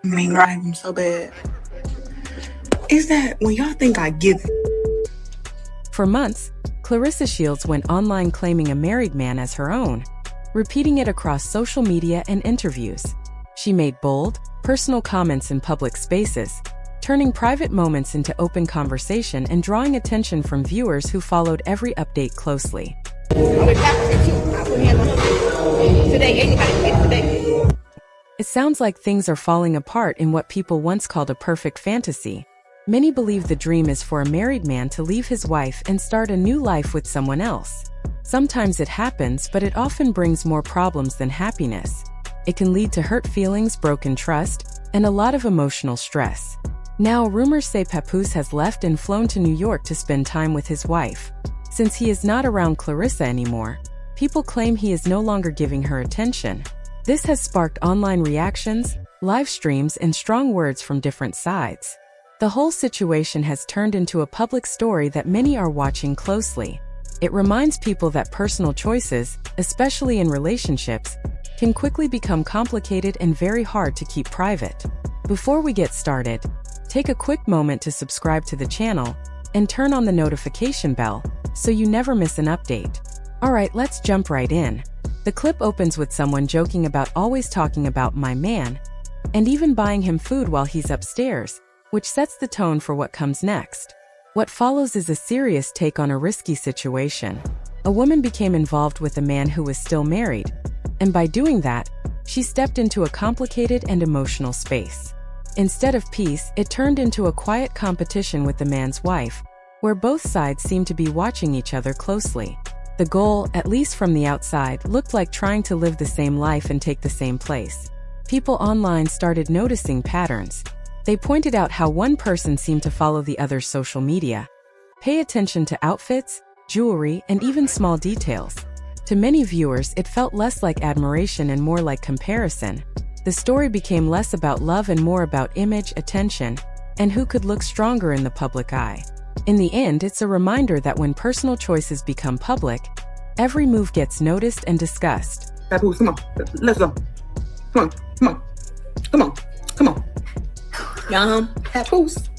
I mean, drive him so bad. Is that when y'all think I give it? For months, Claressa Shields went online claiming a married man as her own, repeating it across social media and interviews. She made bold, personal comments in public spaces, turning private moments into open conversation and drawing attention from viewers who followed every update closely. It sounds like things are falling apart in what people once called a perfect fantasy. Many believe the dream is for a married man to leave his wife and start a new life with someone else. Sometimes it happens, but it often brings more problems than happiness. It can lead to hurt feelings, broken trust, and a lot of emotional stress. Now, rumors say Papoose has left and flown to New York to spend time with his wife. Since he is not around Claressa anymore, people claim he is no longer giving her attention. This has sparked online reactions, live streams, and strong words from different sides. The whole situation has turned into a public story that many are watching closely. It reminds people that personal choices, especially in relationships, can quickly become complicated and very hard to keep private. Before we get started, take a quick moment to subscribe to the channel and turn on the notification bell so you never miss an update. Alright, let's jump right in. The clip opens with someone joking about always talking about my man, and even buying him food while he's upstairs, which sets the tone for what comes next. What follows is a serious take on a risky situation. A woman became involved with a man who was still married, and by doing that, she stepped into a complicated and emotional space. Instead of peace, it turned into a quiet competition with the man's wife, where both sides seemed to be watching each other closely. The goal, at least from the outside, looked like trying to live the same life and take the same place. People online started noticing patterns. They pointed out how one person seemed to follow the other's social media, pay attention to outfits, jewelry, and even small details. To many viewers, it felt less like admiration and more like comparison. The story became less about love and more about image, attention, and who could look stronger in the public eye. In the end, it's a reminder that when personal choices become public, every move gets noticed and discussed. Papoose, come on. Let's go. Come on. Come on. Come on. Come on. Papoose.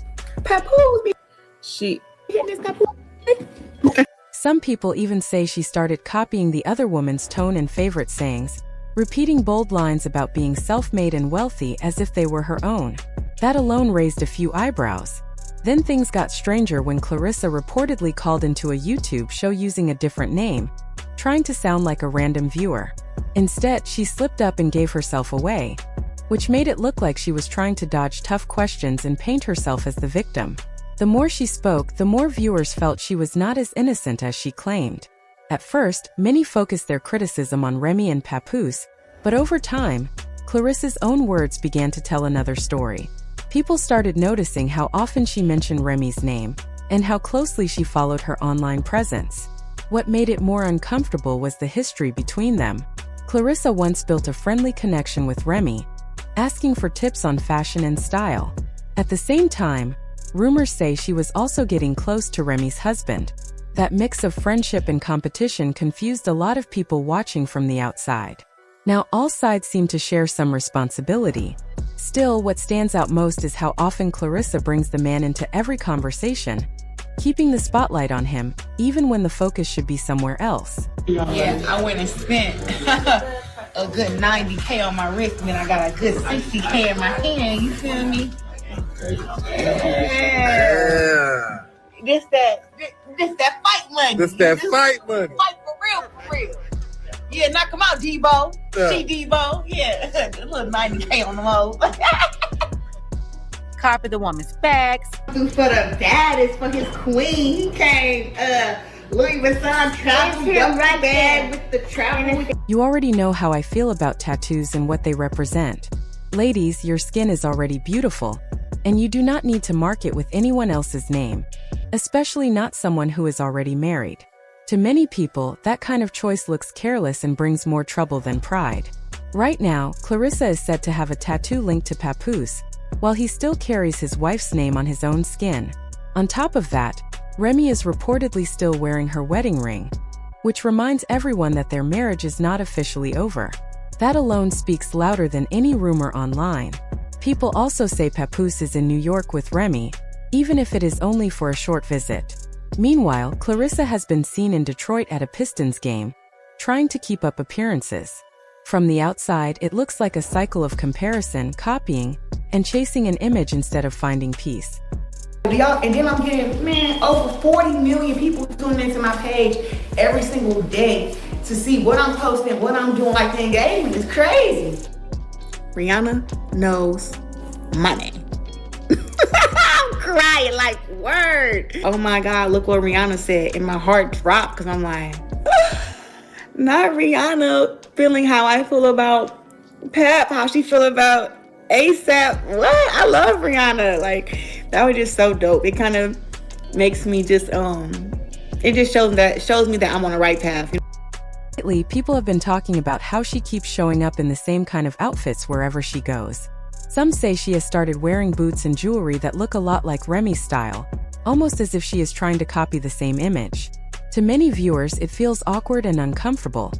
Papoose. She hitting this Papoose. Some people even say she started copying the other woman's tone and favorite sayings, repeating bold lines about being self-made and wealthy as if they were her own. That alone raised a few eyebrows. Then things got stranger when Claressa reportedly called into a YouTube show using a different name, trying to sound like a random viewer. Instead, she slipped up and gave herself away, which made it look like she was trying to dodge tough questions and paint herself as the victim. The more she spoke, the more viewers felt she was not as innocent as she claimed. At first, many focused their criticism on Remy and Papoose, but over time, Claressa's own words began to tell another story. People started noticing how often she mentioned Remy's name, and how closely she followed her online presence. What made it more uncomfortable was the history between them. Claressa once built a friendly connection with Remy, asking for tips on fashion and style. At the same time, rumors say she was also getting close to Remy's husband. That mix of friendship and competition confused a lot of people watching from the outside. Now, all sides seem to share some responsibility. Still, what stands out most is how often Claressa brings the man into every conversation, keeping the spotlight on him, even when the focus should be somewhere else. Yeah, I went and spent a good 90K on my wrist, and then I got a good 60K in my hand, you feel me? Yeah. This that fight money. This that fight money. Fight for real. Yeah, knock him out, Debo. Yeah. See Debo? Yeah, a little 90K on the road. Copy the woman's bags. For the baddest, for his queen. He came, Louis Vuitton travel, right bag with the travel. You already know how I feel about tattoos and what they represent. Ladies, your skin is already beautiful, and you do not need to mark it with anyone else's name, especially not someone who is already married. To many people, that kind of choice looks careless and brings more trouble than pride. Right now, Claressa is said to have a tattoo linked to Papoose, while he still carries his wife's name on his own skin. On top of that, Remy is reportedly still wearing her wedding ring, which reminds everyone that their marriage is not officially over. That alone speaks louder than any rumor online. People also say Papoose is in New York with Remy, even if it is only for a short visit. Meanwhile, Claressa has been seen in Detroit at a Pistons game, trying to keep up appearances. From the outside, it looks like a cycle of comparison, copying, and chasing an image instead of finding peace. And then I'm getting, man, over 40 million people tuning into my page every single day to see what I'm posting, what I'm doing. Like, the engagement is crazy. Rihanna knows my name. I'm crying like, word. Oh my God, look what Rihanna said. And my heart dropped because I'm like, not Rihanna feeling how I feel about Pep, how she feel about ASAP. What? I love Rihanna. Like, that was just so dope. It kind of makes me just, it just shows me that I'm on the right path. Lately, people have been talking about how she keeps showing up in the same kind of outfits wherever she goes. Some say she has started wearing boots and jewelry that look a lot like Remy's style, almost as if she is trying to copy the same image. To many viewers, it feels awkward and uncomfortable,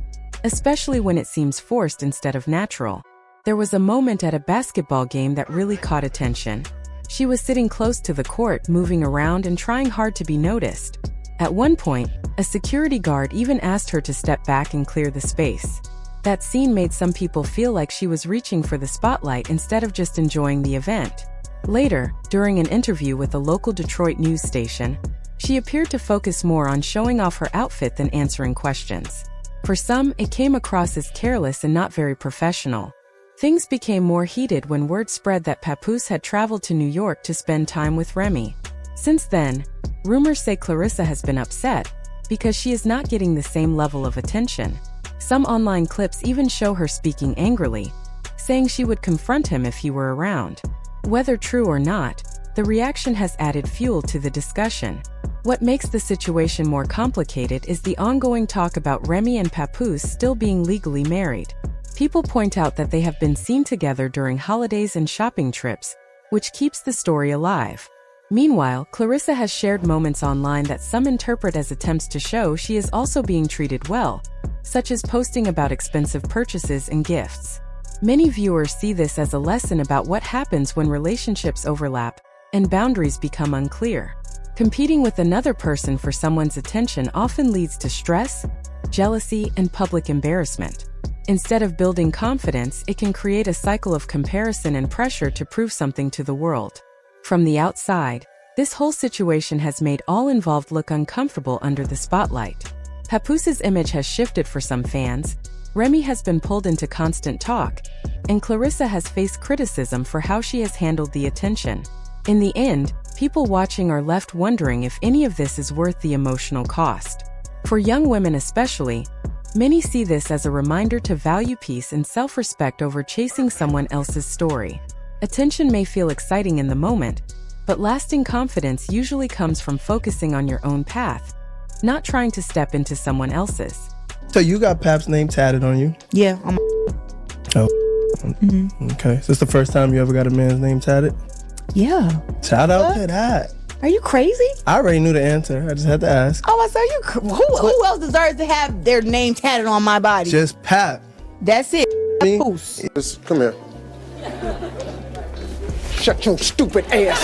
especially when it seems forced instead of natural. There was a moment at a basketball game that really caught attention. She was sitting close to the court, moving around and trying hard to be noticed. At one point, a security guard even asked her to step back and clear the space. That scene made some people feel like she was reaching for the spotlight instead of just enjoying the event. Later, during an interview with a local Detroit news station, she appeared to focus more on showing off her outfit than answering questions. For some, it came across as careless and not very professional. Things became more heated when word spread that Papoose had traveled to New York to spend time with Remy. Since then, rumors say Claressa has been upset because she is not getting the same level of attention. Some online clips even show her speaking angrily, saying she would confront him if he were around. Whether true or not, the reaction has added fuel to the discussion. What makes the situation more complicated is the ongoing talk about Remy and Papoose still being legally married. People point out that they have been seen together during holidays and shopping trips, which keeps the story alive. Meanwhile, Claressa has shared moments online that some interpret as attempts to show she is also being treated well, such as posting about expensive purchases and gifts. Many viewers see this as a lesson about what happens when relationships overlap and boundaries become unclear. Competing with another person for someone's attention often leads to stress, jealousy, and public embarrassment. Instead of building confidence, it can create a cycle of comparison and pressure to prove something to the world. From the outside, this whole situation has made all involved look uncomfortable under the spotlight. Papoose's image has shifted for some fans, Remy has been pulled into constant talk, and Claressa has faced criticism for how she has handled the attention. In the end, people watching are left wondering if any of this is worth the emotional cost. For young women especially, many see this as a reminder to value peace and self-respect over chasing someone else's story. Attention may feel exciting in the moment, but lasting confidence usually comes from focusing on your own path, not trying to step into someone else's. So you got Pap's name tatted on you? Yeah. Oh. Okay. So it's the first time you ever got a man's name tatted? Yeah. Shout out to that. Are you crazy? I already knew the answer. I just had to ask. Oh, I saw you. Who else deserves to have their name tatted on my body? Just Pap. That's it. Me? Papoose. Come here. Shut your stupid ass.